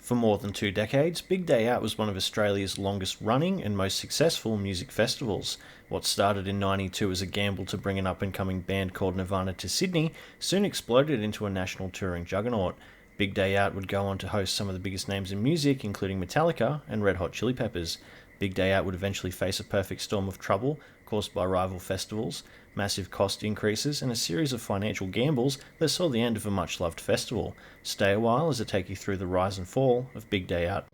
For more than 2 decades, Big Day Out was one of Australia's longest running and most successful music festivals. What started in '92 as a gamble to bring an up-and-coming band called Nirvana to Sydney soon exploded into a national touring juggernaut. Big Day Out would go on to host some of the biggest names in music, including Metallica and Red Hot Chili Peppers. Big Day Out would eventually face a perfect storm of trouble caused by rival festivals, massive cost increases, and a series of financial gambles that saw the end of a much-loved festival. Stay a while as I take you through the rise and fall of Big Day Out.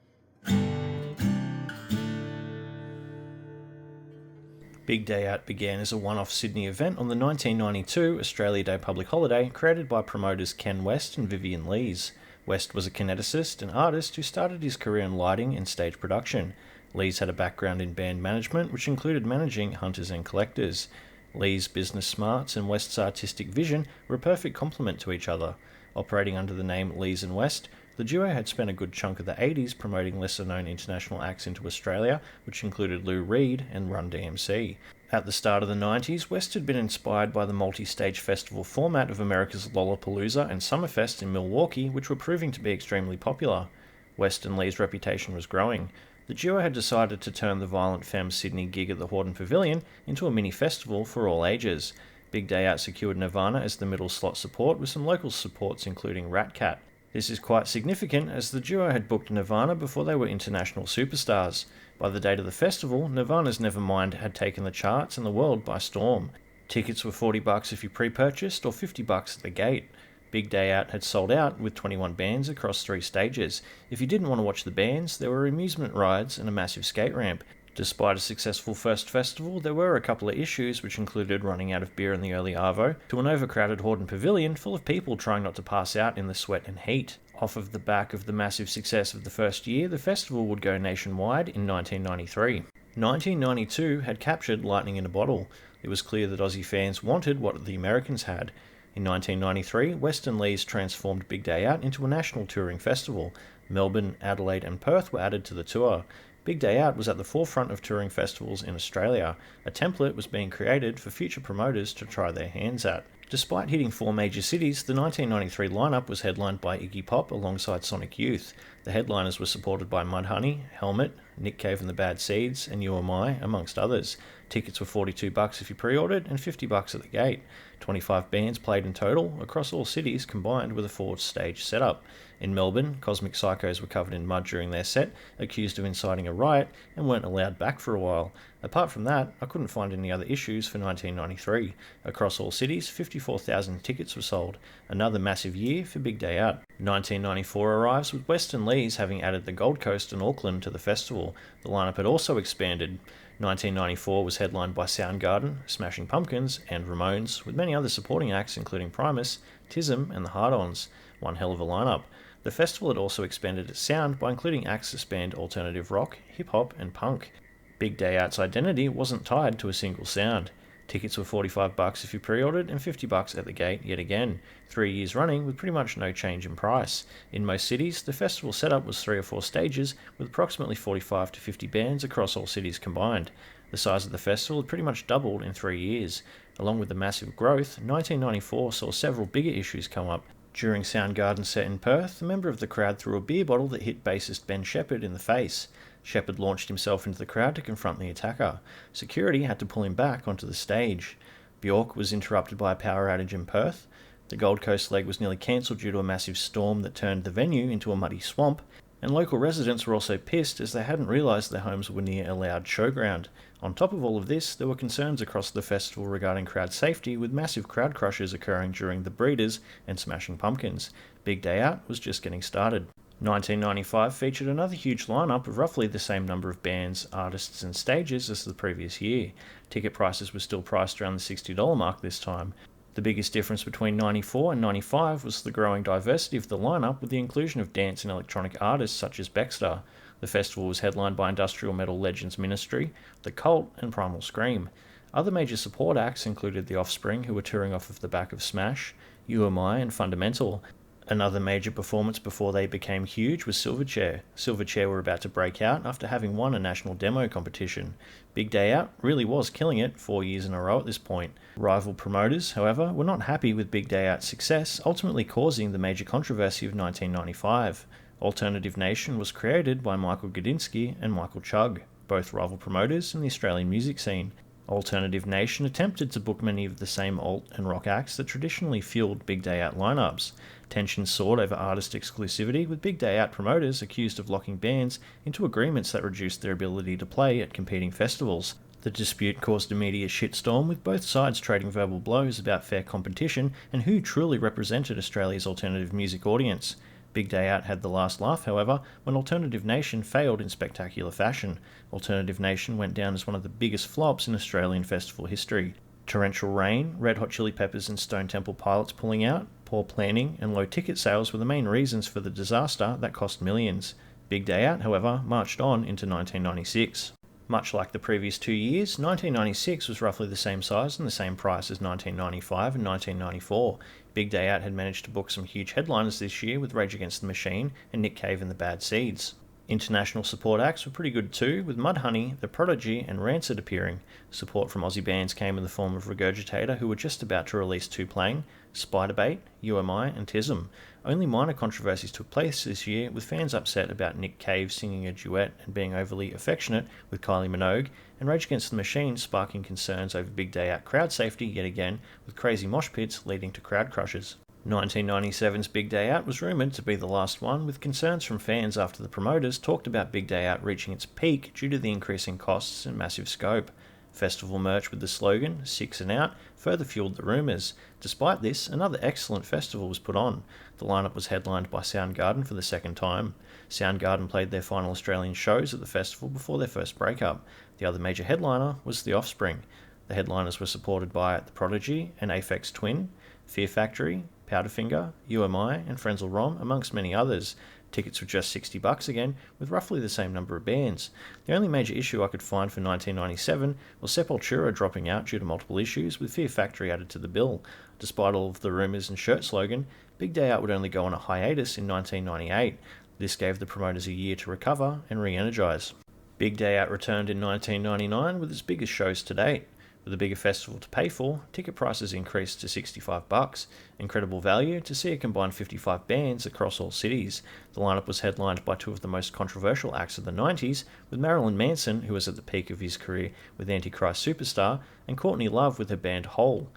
Big Day Out began as a one-off Sydney event on the 1992 Australia Day public holiday created by promoters Ken West and Vivian Lees. West was a kineticist and artist who started his career in lighting and stage production. Lees had a background in band management, which included managing hunters and collectors. Lees' business smarts and West's artistic vision were a perfect complement to each other. Operating under the name Lees and West, the duo had spent a good chunk of the 80s promoting lesser-known international acts into Australia, which included Lou Reed and Run DMC. At the start of the 90s, West had been inspired by the multi-stage festival format of America's Lollapalooza and Summerfest in Milwaukee, which were proving to be extremely popular. West and Lee's reputation was growing. The duo had decided to turn the Violent Femmes Sydney gig at the Hordern Pavilion into a mini-festival for all ages. Big Day Out secured Nirvana as the middle slot support with some local supports including Rat Cat. This is quite significant as the duo had booked Nirvana before they were international superstars. By the date of the festival, Nirvana's Nevermind had taken the charts and the world by storm. Tickets were $40 if you pre-purchased or $50 at the gate. Big Day Out had sold out with 21 bands across 3 stages. If you didn't want to watch the bands, there were amusement rides and a massive skate ramp. Despite a successful first festival, there were a couple of issues which included running out of beer in the early Arvo, to an overcrowded Hordern Pavilion full of people trying not to pass out in the sweat and heat. Off of the back of the massive success of the first year, the festival would go nationwide in 1993. 1992 had captured lightning in a bottle. It was clear that Aussie fans wanted what the Americans had. In 1993, West and Lees transformed Big Day Out into a national touring festival. Melbourne, Adelaide and Perth were added to the tour. Big Day Out was at the forefront of touring festivals in Australia. A template was being created for future promoters to try their hands at. Despite hitting 4 major cities, the 1993 lineup was headlined by Iggy Pop alongside Sonic Youth. The headliners were supported by Mudhoney, Helmet, Nick Cave and the Bad Seeds, and You Am I, amongst others. Tickets were $42 if you pre-ordered and $50 at the gate. 25 bands played in total, across all cities combined with a 4-stage setup. In Melbourne, Cosmic Psychos were covered in mud during their set, accused of inciting a riot, and weren't allowed back for a while. Apart from that, I couldn't find any other issues for 1993. Across all cities, 54,000 tickets were sold. Another massive year for Big Day Out. 1994 arrives with West and Lees having added the Gold Coast and Auckland to the festival. The lineup had also expanded. 1994 was headlined by Soundgarden, Smashing Pumpkins, and Ramones, with many other supporting acts including Primus, Tism, and the Hard-Ons. One hell of a lineup. The festival had also expanded its sound by including acts that spanned alternative rock, hip-hop, and punk. Big Day Out's identity wasn't tied to a single sound. Tickets were $45 if you pre-ordered and $50 at the gate yet again, 3 years running with pretty much no change in price. In most cities, the festival setup was 3 or 4 stages with approximately 45 to 50 bands across all cities combined. The size of the festival had pretty much doubled in 3 years. Along with the massive growth, 1994 saw several bigger issues come up. During Soundgarden's set in Perth, a member of the crowd threw a beer bottle that hit bassist Ben Shepherd in the face. Shepherd launched himself into the crowd to confront the attacker. Security had to pull him back onto the stage. Bjork was interrupted by a power outage in Perth. The Gold Coast leg was nearly cancelled due to a massive storm that turned the venue into a muddy swamp, and local residents were also pissed as they hadn't realised their homes were near a loud showground. On top of all of this, there were concerns across the festival regarding crowd safety, with massive crowd crushes occurring during The Breeders and Smashing Pumpkins. Big Day Out was just getting started. 1995 featured another huge lineup of roughly the same number of bands, artists and stages as the previous year. Ticket prices were still priced around the $60 mark this time. The biggest difference between 94 and 95 was the growing diversity of the lineup with the inclusion of dance and electronic artists such as Baxter. The festival was headlined by industrial metal legends Ministry, The Cult and Primal Scream. Other major support acts included The Offspring, who were touring off of the back of Smash, You Am I and Fundamental. Another major performance before they became huge was Silverchair. Silverchair were about to break out after having won a national demo competition. Big Day Out really was killing it 4 years in a row at this point. Rival promoters, however, were not happy with Big Day Out's success, ultimately causing the major controversy of 1995. Alternative Nation was created by Michael Gudinski and Michael Chugg, both rival promoters in the Australian music scene. Alternative Nation attempted to book many of the same alt and rock acts that traditionally fueled Big Day Out lineups. Tensions soared over artist exclusivity, with Big Day Out promoters accused of locking bands into agreements that reduced their ability to play at competing festivals. The dispute caused a media shitstorm, with both sides trading verbal blows about fair competition and who truly represented Australia's alternative music audience. Big Day Out had the last laugh, however, when Alternative Nation failed in spectacular fashion. Alternative Nation went down as one of the biggest flops in Australian festival history. Torrential rain, Red Hot Chili Peppers and Stone Temple Pilots pulling out, poor planning, and low ticket sales were the main reasons for the disaster that cost millions. Big Day Out, however, marched on into 1996. Much like the previous 2 years, 1996 was roughly the same size and the same price as 1995 and 1994. Big Day Out had managed to book some huge headliners this year with Rage Against the Machine and Nick Cave and the Bad Seeds. International support acts were pretty good too, with Mudhoney, The Prodigy and Rancid appearing. Support from Aussie bands came in the form of Regurgitator, who were just about to release two playing, Spiderbait, UMI and Tism. Only minor controversies took place this year, with fans upset about Nick Cave singing a duet and being overly affectionate with Kylie Minogue, and Rage Against the Machine sparking concerns over Big Day Out crowd safety yet again, with crazy mosh pits leading to crowd crushes. 1997's Big Day Out was rumoured to be the last one, with concerns from fans after the promoters talked about Big Day Out reaching its peak due to the increasing costs and massive scope. Festival merch with the slogan, 6 and Out, further fueled the rumours. Despite this, another excellent festival was put on. The lineup was headlined by Soundgarden for the second time. Soundgarden played their final Australian shows at the festival before their first breakup. The other major headliner was The Offspring. The headliners were supported by The Prodigy and Aphex Twin, Fear Factory, Powderfinger, UMI and Frenzal Rhomb, amongst many others. Tickets were just $60 again, with roughly the same number of bands. The only major issue I could find for 1997 was Sepultura dropping out due to multiple issues, with Fear Factory added to the bill. Despite all of the rumours and shirt slogan, Big Day Out would only go on a hiatus in 1998. This gave the promoters a year to recover and re-energise. Big Day Out returned in 1999 with its biggest shows to date. With a bigger festival to pay for, ticket prices increased to $65. Incredible value to see a combined 55 bands across all cities. The lineup was headlined by two of the most controversial acts of the 90s, with Marilyn Manson, who was at the peak of his career with Antichrist Superstar, and Courtney Love with her band Hole.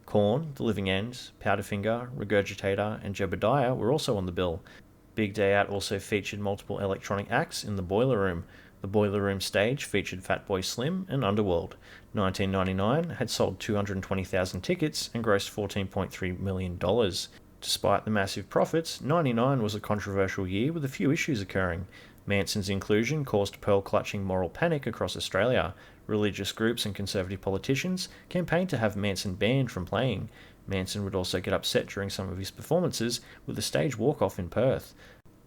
Korn, The Living End, Powderfinger, Regurgitator, and Jebediah were also on the bill. Big Day Out also featured multiple electronic acts in the Boiler Room. The Boiler Room stage featured Fatboy Slim and Underworld. 1999 had sold 220,000 tickets and grossed $14.3 million. Despite the massive profits, 99 was a controversial year with a few issues occurring. Manson's inclusion caused pearl-clutching moral panic across Australia. Religious groups and conservative politicians campaigned to have Manson banned from playing. Manson would also get upset during some of his performances with a stage walk-off in Perth.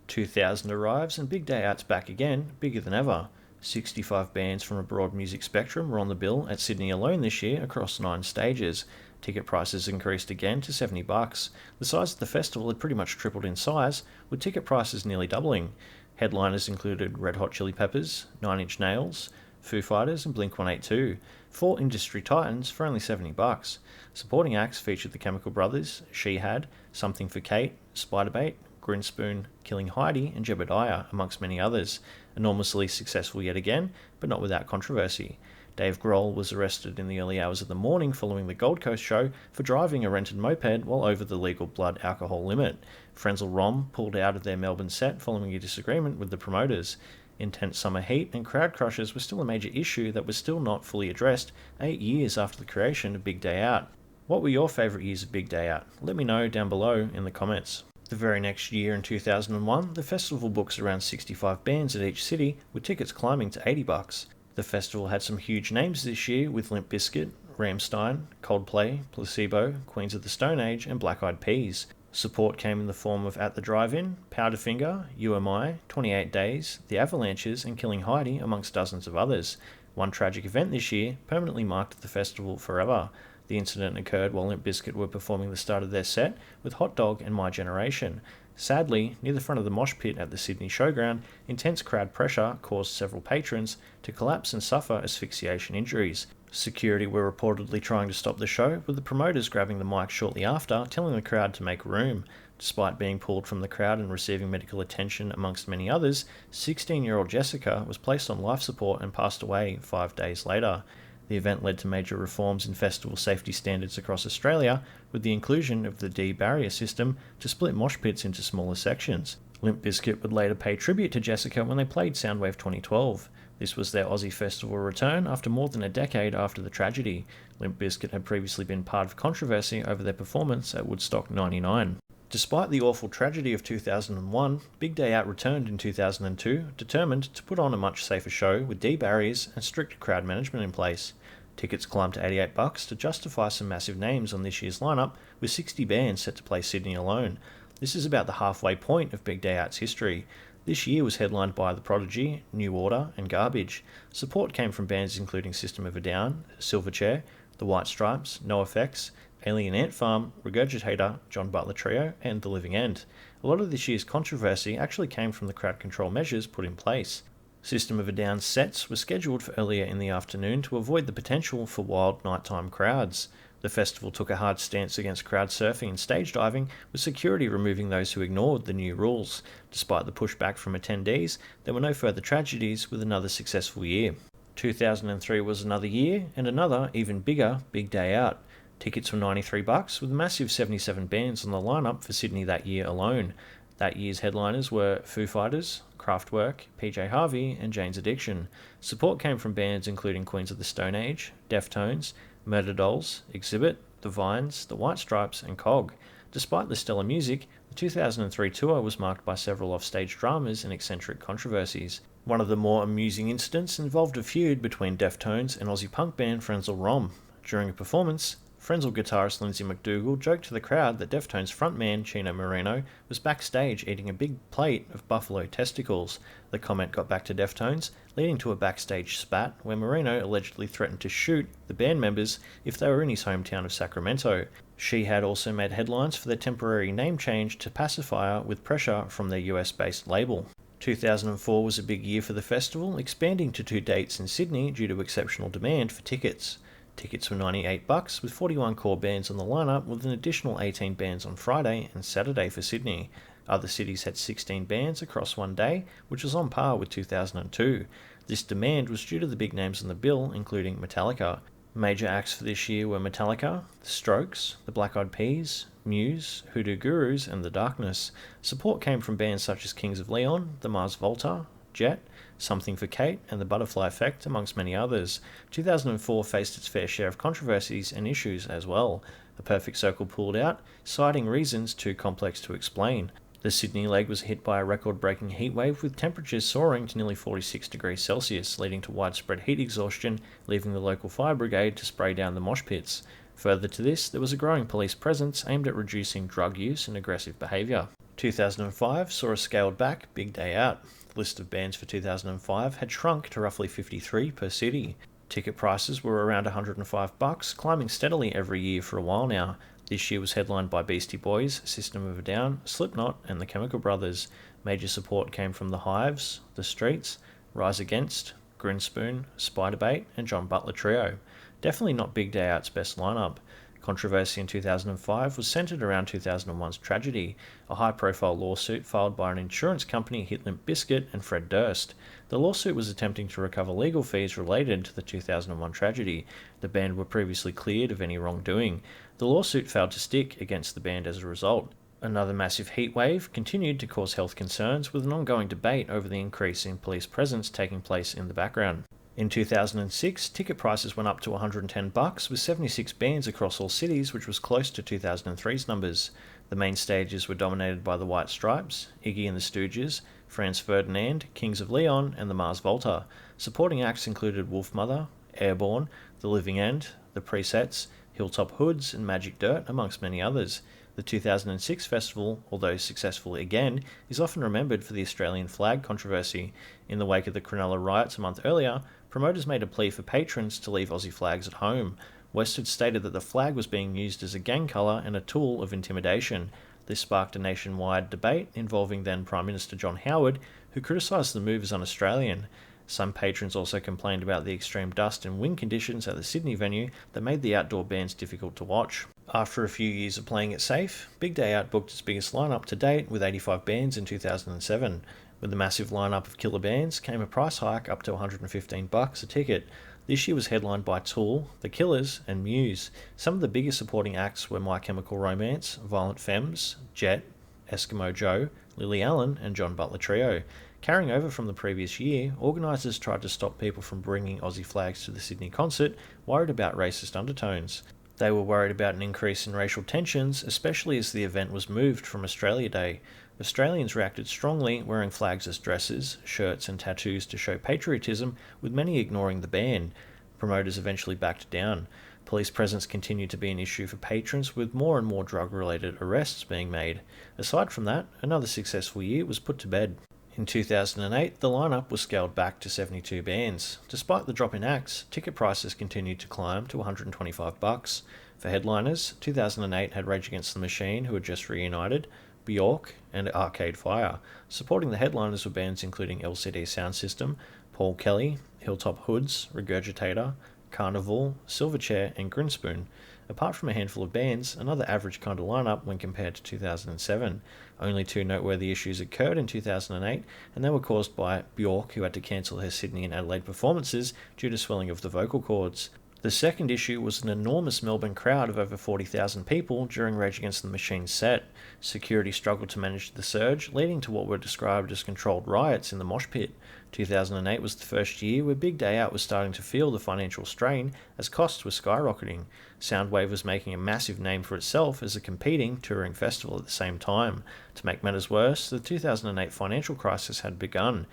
2000 arrives and Big Day Out's back again, bigger than ever. 65 bands from a broad music spectrum were on the bill at Sydney alone this year across 9 stages. Ticket prices increased again to $70. The size of the festival had pretty much tripled in size, with ticket prices nearly doubling. Headliners included Red Hot Chili Peppers, 9 Inch Nails, Foo Fighters and Blink-182, 4 industry titans for only $70. Supporting acts featured the Chemical Brothers, She Had, Something for Kate, Spiderbait, Grinspoon, Killing Heidi and Jebediah, amongst many others. Enormously successful yet again, but not without controversy. Dave Grohl was arrested in the early hours of the morning following the Gold Coast show for driving a rented moped while over the legal blood alcohol limit. Frenzal Rhomb pulled out of their Melbourne set following a disagreement with the promoters. Intense summer heat and crowd crushes were still a major issue that was still not fully addressed 8 years after the creation of Big Day Out. What were your favourite years of Big Day Out? Let me know down below in the comments. The very next year in 2001, the festival books around 65 bands at each city, with tickets climbing to $80. The festival had some huge names this year, with Limp Bizkit, Rammstein, Coldplay, Placebo, Queens of the Stone Age and Black Eyed Peas. Support came in the form of At the Drive-In, Powderfinger, UMI, 28 Days, The Avalanches and Killing Heidi, amongst dozens of others. One tragic event this year permanently marked the festival forever. The incident occurred while Limp Bizkit were performing the start of their set with Hot Dog and My Generation. Sadly, near the front of the mosh pit at the Sydney Showground, intense crowd pressure caused several patrons to collapse and suffer asphyxiation injuries. Security were reportedly trying to stop the show, with the promoters grabbing the mic shortly after, telling the crowd to make room. Despite being pulled from the crowd and receiving medical attention amongst many others, 16-year-old Jessica was placed on life support and passed away 5 days later. The event led to major reforms in festival safety standards across Australia, with the inclusion of the D-barrier system to split mosh pits into smaller sections. Limp Bizkit would later pay tribute to Jessica when they played Soundwave 2012. This was their Aussie Festival return after more than a decade after the tragedy. Limp Bizkit had previously been part of controversy over their performance at Woodstock 99. Despite the awful tragedy of 2001, Big Day Out returned in 2002, determined to put on a much safer show with D-barriers and strict crowd management in place. Tickets climbed to $88 to justify some massive names on this year's lineup, with 60 bands set to play Sydney alone. This is about the halfway point of Big Day Out's history. This year was headlined by The Prodigy, New Order, and Garbage. Support came from bands including System of a Down, Silverchair, The White Stripes, NoFX, Alien Ant Farm, Regurgitator, John Butler Trio, and The Living End. A lot of this year's controversy actually came from the crowd control measures put in place. System of a Down's sets were scheduled for earlier in the afternoon to avoid the potential for wild nighttime crowds. The festival took a hard stance against crowd surfing and stage diving, with security removing those who ignored the new rules. Despite the pushback from attendees, there were no further tragedies, with another successful year. 2003 was another year, and another, even bigger, Big Day Out. Tickets were $93, with a massive 77 bands on the lineup for Sydney that year alone. That year's headliners were Foo Fighters, Kraftwerk, PJ Harvey, and Jane's Addiction. Support came from bands including Queens of the Stone Age, Deftones, Murder Dolls, Exhibit, The Vines, The White Stripes, and Cog. Despite the stellar music, the 2003 tour was marked by several offstage dramas and eccentric controversies. One of the more amusing incidents involved a feud between Deftones and Aussie punk band Frenzal Rhomb. During a performance, Frenzal guitarist Lindsay McDougall joked to the crowd that Deftones frontman Chino Moreno was backstage eating a big plate of buffalo testicles. The comment got back to Deftones, leading to a backstage spat where Moreno allegedly threatened to shoot the band members if they were in his hometown of Sacramento. She had also made headlines for their temporary name change to Pacifier with pressure from their US-based label. 2004 was a big year for the festival, expanding to 2 dates in Sydney due to exceptional demand for tickets. Tickets were $98, with 41 core bands on the lineup, with an additional 18 bands on Friday and Saturday for Sydney. Other cities had 16 bands across one day, which was on par with 2002. This demand was due to the big names on the bill, including Metallica. Major acts for this year were Metallica, The Strokes, The Black Eyed Peas, Muse, Hoodoo Gurus, and The Darkness. Support came from bands such as Kings of Leon, The Mars Volta, Jet, Something for Kate, and The Butterfly Effect, amongst many others. 2004 faced its fair share of controversies and issues as well. A Perfect Circle pulled out, citing reasons too complex to explain. The Sydney leg was hit by a record-breaking heatwave, with temperatures soaring to nearly 46 degrees Celsius, leading to widespread heat exhaustion, leaving the local fire brigade to spray down the mosh pits. Further to this, there was a growing police presence aimed at reducing drug use and aggressive behaviour. 2005 saw a scaled-back Big Day Out. The list of bands for 2005 had shrunk to roughly 53 per city. Ticket prices were around $105, climbing steadily every year for a while now. This year was headlined by Beastie Boys, System of a Down, Slipknot, and the Chemical Brothers. Major support came from The Hives, The Streets, Rise Against, Grinspoon, Spiderbait, and John Butler Trio. Definitely not Big Day Out's best lineup. Controversy in 2005 was centred around 2001's tragedy. A high-profile lawsuit filed by an insurance company hit Limp Bizkit and Fred Durst. The lawsuit was attempting to recover legal fees related to the 2001 tragedy. The band were previously cleared of any wrongdoing. The lawsuit failed to stick against the band as a result. Another massive heatwave continued to cause health concerns, with an ongoing debate over the increase in police presence taking place in the background. In 2006, ticket prices went up to $110, with 76 bands across all cities, which was close to 2003's numbers. The main stages were dominated by the White Stripes, Iggy and the Stooges, Franz Ferdinand, Kings of Leon, and the Mars Volta. Supporting acts included Wolfmother, Airborne, The Living End, The Presets, Hilltop Hoods, and Magic Dirt, amongst many others. The 2006 festival, although successful again, is often remembered for the Australian flag controversy. In the wake of the Cronulla riots a month earlier, promoters made a plea for patrons to leave Aussie flags at home. West had stated that the flag was being used as a gang colour and a tool of intimidation. This sparked a nationwide debate involving then Prime Minister John Howard, who criticised the move as un-Australian. Some patrons also complained about the extreme dust and wind conditions at the Sydney venue that made the outdoor bands difficult to watch. After a few years of playing it safe, Big Day Out booked its biggest lineup to date with 85 bands in 2007. With the massive lineup of killer bands came a price hike up to $115 a ticket. This year was headlined by Tool, The Killers, and Muse. Some of the biggest supporting acts were My Chemical Romance, Violent Femmes, Jet, Eskimo Joe, Lily Allen, and John Butler Trio. Carrying over from the previous year, organisers tried to stop people from bringing Aussie flags to the Sydney concert, worried about racist undertones. They were worried about an increase in racial tensions, especially as the event was moved from Australia Day. Australians reacted strongly, wearing flags as dresses, shirts and tattoos to show patriotism, with many ignoring the ban. Promoters eventually backed down. Police presence continued to be an issue for patrons, with more and more drug-related arrests being made. Aside from that, another successful year was put to bed. In 2008, the lineup was scaled back to 72 bands. Despite the drop in acts, ticket prices continued to climb to $125. For headliners, 2008 had Rage Against the Machine, who had just reunited, Bjork, and Arcade Fire. Supporting the headliners were bands including LCD Sound System, Paul Kelly, Hilltop Hoods, Regurgitator, Carnival, Silverchair, and Grinspoon. Apart from a handful of bands, another average kind of lineup when compared to 2007. Only two noteworthy issues occurred in 2008, and they were caused by Bjork, who had to cancel her Sydney and Adelaide performances due to swelling of the vocal cords. The second issue was an enormous Melbourne crowd of over 40,000 people during Rage Against the Machine's set. Security struggled to manage the surge, leading to what were described as controlled riots in the mosh pit. 2008 was the first year where Big Day Out was starting to feel the financial strain as costs were skyrocketing. Soundwave was making a massive name for itself as a competing, touring festival at the same time. To make matters worse, the 2008 financial crisis had begun.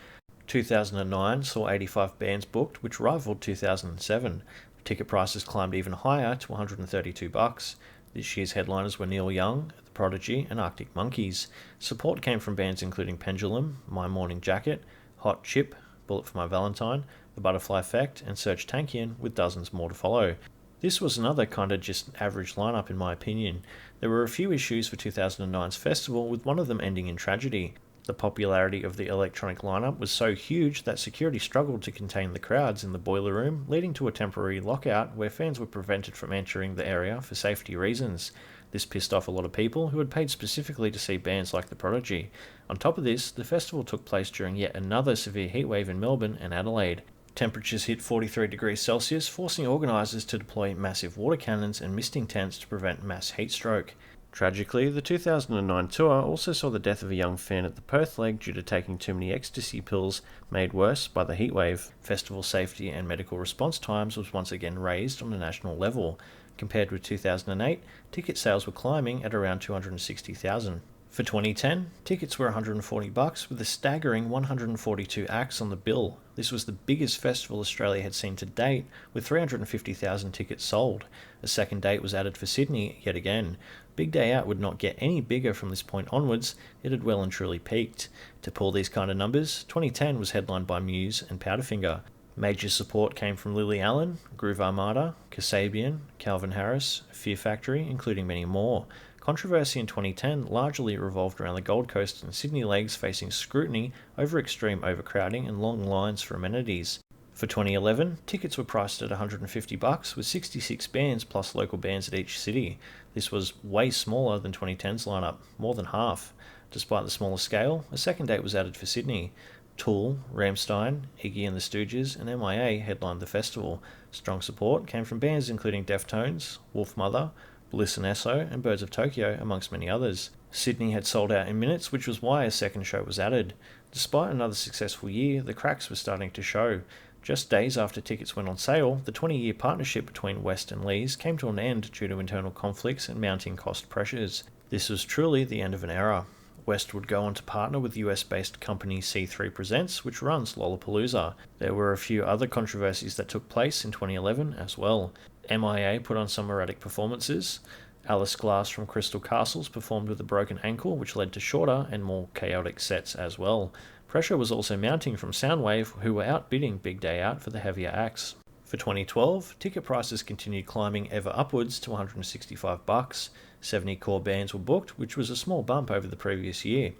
2009 saw 85 bands booked, which rivaled 2007. Ticket prices climbed even higher to $132. This year's headliners were Neil Young, The Prodigy, and Arctic Monkeys. Support came from bands including Pendulum, My Morning Jacket, Hot Chip, Bullet for My Valentine, The Butterfly Effect, and Serj Tankian, with dozens more to follow. This was another kind of just average lineup in my opinion. There were a few issues for 2009's festival, with one of them ending in tragedy. The popularity of the electronic lineup was so huge that security struggled to contain the crowds in the boiler room, leading to a temporary lockout where fans were prevented from entering the area for safety reasons. This pissed off a lot of people who had paid specifically to see bands like The Prodigy. On top of this, the festival took place during yet another severe heatwave in Melbourne and Adelaide. Temperatures hit 43 degrees Celsius, forcing organisers to deploy massive water cannons and misting tents to prevent mass heat stroke. Tragically, the 2009 tour also saw the death of a young fan at the Perth leg due to taking too many ecstasy pills, made worse by the heatwave. Festival safety and medical response times was once again raised on a national level. Compared with 2008, ticket sales were climbing at around 260,000. For 2010, tickets were $140 with a staggering 142 acts on the bill. This was the biggest festival Australia had seen to date, with 350,000 tickets sold. A second date was added for Sydney yet again. Big Day Out would not get any bigger from this point onwards, it had well and truly peaked. To pull these kind of numbers, 2010 was headlined by Muse and Powderfinger. Major support came from Lily Allen, Groove Armada, Kasabian, Calvin Harris, Fear Factory, including many more. Controversy in 2010 largely revolved around the Gold Coast and Sydney legs facing scrutiny over extreme overcrowding and long lines for amenities. For 2011, tickets were priced at $150 with 66 bands plus local bands at each city. This was way smaller than 2010's lineup, more than half. Despite the smaller scale, a second date was added for Sydney. Tool, Rammstein, Iggy and the Stooges, and MIA headlined the festival. Strong support came from bands including Deftones, Wolfmother, Bliss and Esso, and Birds of Tokyo, amongst many others. Sydney had sold out in minutes, which was why a second show was added. Despite another successful year, the cracks were starting to show. Just days after tickets went on sale, the 20-year partnership between West and Lees came to an end due to internal conflicts and mounting cost pressures. This was truly the end of an era. West would go on to partner with US-based company C3 Presents, which runs Lollapalooza. There were a few other controversies that took place in 2011 as well. MIA put on some erratic performances. Alice Glass from Crystal Castles performed with a broken ankle, which led to shorter and more chaotic sets as well. Pressure was also mounting from Soundwave, who were outbidding Big Day Out for the heavier acts. For 2012, ticket prices continued climbing ever upwards to $165. 70 core bands were booked, which was a small bump over the previous year.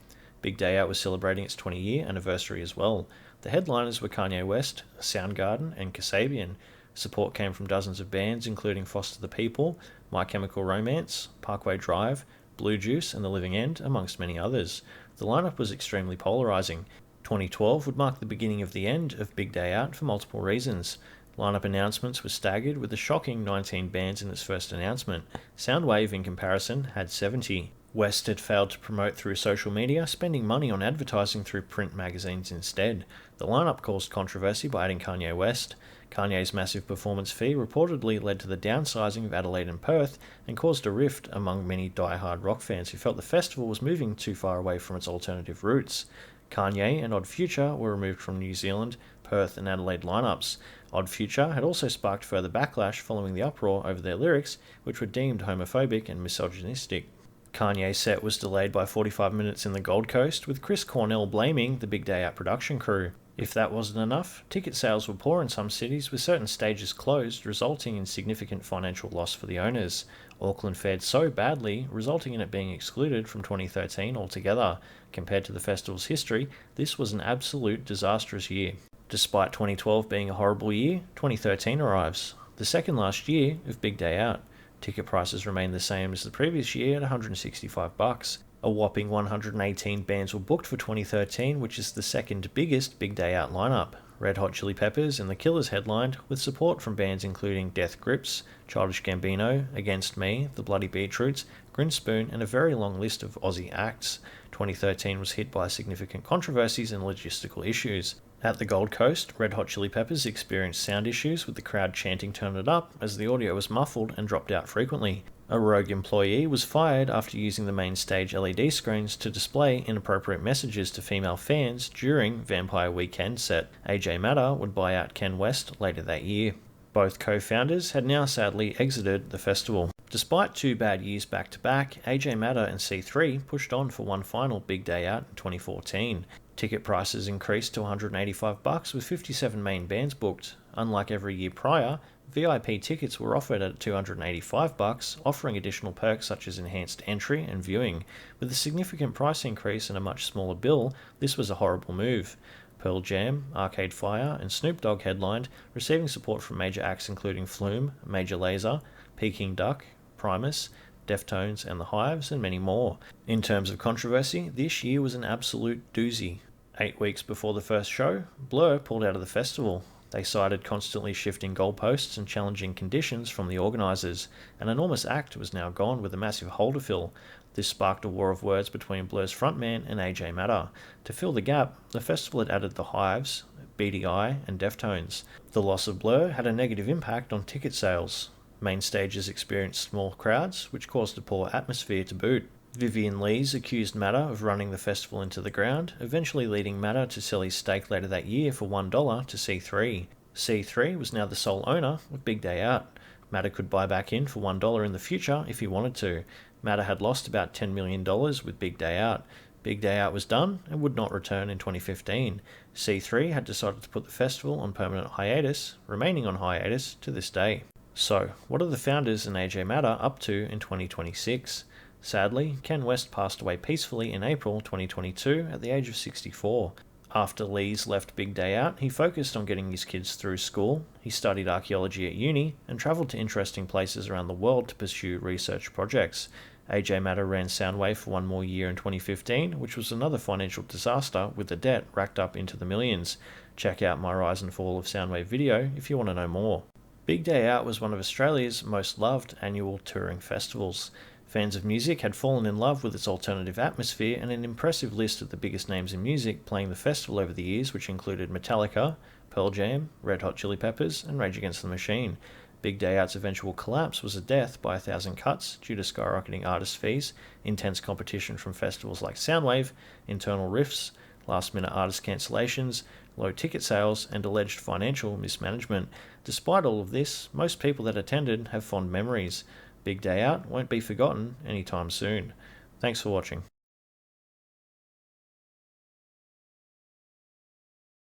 Big Day Out was celebrating its 20-year anniversary as well. The headliners were Kanye West, Soundgarden, and Kasabian. Support came from dozens of bands, including Foster the People, My Chemical Romance, Parkway Drive, Blue Juice and The Living End, amongst many others. The lineup was extremely polarising. 2012 would mark the beginning of the end of Big Day Out for multiple reasons. Lineup announcements were staggered with a shocking 19 bands in its first announcement. Soundwave, in comparison, had 70. West had failed to promote through social media, spending money on advertising through print magazines instead. The lineup caused controversy by adding Kanye West. Kanye's massive performance fee reportedly led to the downsizing of Adelaide and Perth and caused a rift among many die-hard rock fans who felt the festival was moving too far away from its alternative roots. Kanye and Odd Future were removed from New Zealand, Perth and Adelaide lineups. Odd Future had also sparked further backlash following the uproar over their lyrics, which were deemed homophobic and misogynistic. Kanye's set was delayed by 45 minutes in the Gold Coast, with Chris Cornell blaming the Big Day Out production crew. If that wasn't enough, ticket sales were poor in some cities, with certain stages closed, resulting in significant financial loss for the owners. Auckland fared so badly, resulting in it being excluded from 2013 altogether. Compared to the festival's history, this was an absolute disastrous year. Despite 2012 being a horrible year, 2013 arrives, the second last year of Big Day Out. Ticket prices remained the same as the previous year at $165. A whopping 118 bands were booked for 2013, which is the second biggest Big Day Out lineup. Red Hot Chili Peppers and The Killers headlined, with support from bands including Death Grips, Childish Gambino, Against Me, The Bloody Beetroots, Grinspoon, and a very long list of Aussie acts. 2013 was hit by significant controversies and logistical issues. At the Gold Coast, Red Hot Chili Peppers experienced sound issues with the crowd chanting "Turn It Up" as the audio was muffled and dropped out frequently. A rogue employee was fired after using the main stage LED screens to display inappropriate messages to female fans during Vampire Weekend set. AJ Matter would buy out Ken West later that year. Both co-founders had now sadly exited the festival. Despite 2 bad years back-to-back, AJ Matter and C3 pushed on for one final Big Day Out in 2014. Ticket prices increased to $185 with 57 main bands booked. Unlike every year prior, VIP tickets were offered at $285, offering additional perks such as enhanced entry and viewing. With a significant price increase and a much smaller bill, this was a horrible move. Pearl Jam, Arcade Fire, and Snoop Dogg headlined, receiving support from major acts including Flume, Major Lazer, Peking Duck, Primus, Deftones and The Hives, and many more. In terms of controversy, this year was an absolute doozy. 8 weeks before the first show, Blur pulled out of the festival. They cited constantly shifting goalposts and challenging conditions from the organisers. An enormous act was now gone with a massive hole to fill. This sparked a war of words between Blur's frontman and AJ Matter. To fill the gap, the festival had added The Hives, BDI and Deftones. The loss of Blur had a negative impact on ticket sales. Main stages experienced small crowds, which caused a poor atmosphere to boot. Vivian Lees accused Matter of running the festival into the ground, eventually leading Matter to sell his stake later that year for $1 to C3. C3 was now the sole owner of Big Day Out. Matter could buy back in for $1 in the future if he wanted to. Matter had lost about $10 million with Big Day Out. Big Day Out was done and would not return in 2015. C3 had decided to put the festival on permanent hiatus, remaining on hiatus to this day. So, what are the founders and AJ Matter up to in 2026? Sadly, Ken West passed away peacefully in April 2022 at the age of 64. After Lees left Big Day Out, he focused on getting his kids through school. He studied archaeology at uni and travelled to interesting places around the world to pursue research projects. AJ Matter ran Soundwave for one more year in 2015, which was another financial disaster with the debt racked up into the millions. Check out my Rise and Fall of Soundwave video if you want to know more. Big Day Out was one of Australia's most loved annual touring festivals. Fans of music had fallen in love with its alternative atmosphere and an impressive list of the biggest names in music playing the festival over the years, which included Metallica, Pearl Jam, Red Hot Chili Peppers, and Rage Against the Machine. Big Day Out's eventual collapse was a death by 1,000 cuts due to skyrocketing artist fees, intense competition from festivals like Soundwave, internal rifts, last-minute artist cancellations, low ticket sales, and alleged financial mismanagement. Despite all of this, most people that attended have fond memories. Big Day Out won't be forgotten anytime soon. Thanks for watching.